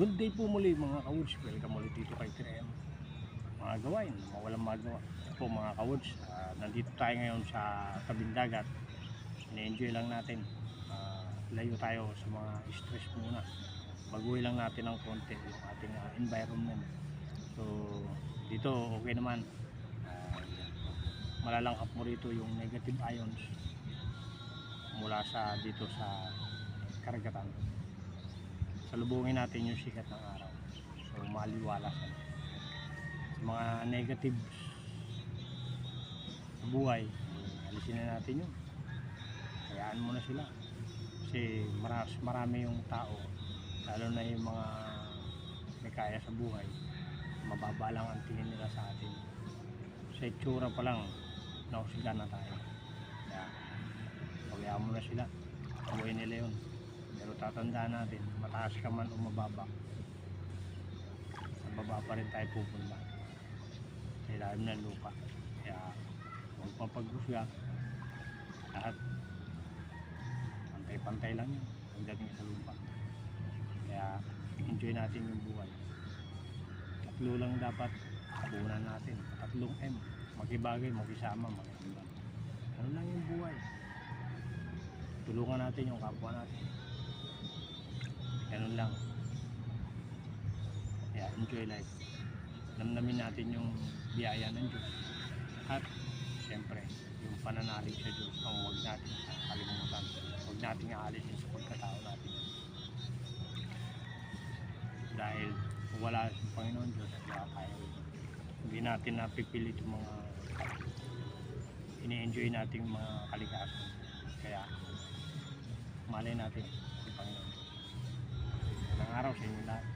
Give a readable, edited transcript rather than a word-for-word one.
Good day po muli mga ka-woods. Welcome ulit dito kay TRM. Mga gawain, mawalang magawa. Ito po mga ka-woods, nandito tayo ngayon sa tabing dagat. Ine-enjoy lang natin. Layo tayo sa mga stress muna. Baguhin lang natin ng konti yung ating environment. So dito okay naman. Malalangkap mo rito yung negative ions mula sa dito sa karagatan. Salubungin natin yung sikat ng araw, so maliwalas sa mga negative sa buhay. Alisin na natin yun, hayaan mo na sila kasi marami yung tao, lalo na yung mga may kaya sa buhay, mababa lang ang tingin nila sa atin. Sa itsura pa lang nahusigan na tayo, kaya hayaan mo na sila, buhay nila yun. Pero tatandaan natin, mataas ka man o mababa, sa baba pa rin tayo pupunta, sa ilalim ng lupa. Kaya huwag mapag-usga, lahat pantay-pantay lang yun pagdating sa lupa. Kaya enjoy natin yung buhay. Tatlo lang dapat tabunan natin, tatlong M: makibagay, makisama, makiramdam. Ano lang yung buhay, tulungan natin yung kapwa natin, ganun lang. Kaya enjoy life, namnamin natin yung biyaya ng Diyos, at siyempre yung pananalig sa Diyos ang huwag natin kalimutan, huwag natin aalisin sa pagkatao natin. Dahil kung wala sa Panginoon Diyos, wala tayo. Hindi natin napipilit yung mga ini-enjoy nating mga kalikasan. Kaya malay natin yung Panginoon. Ng araw sa inyo lahat.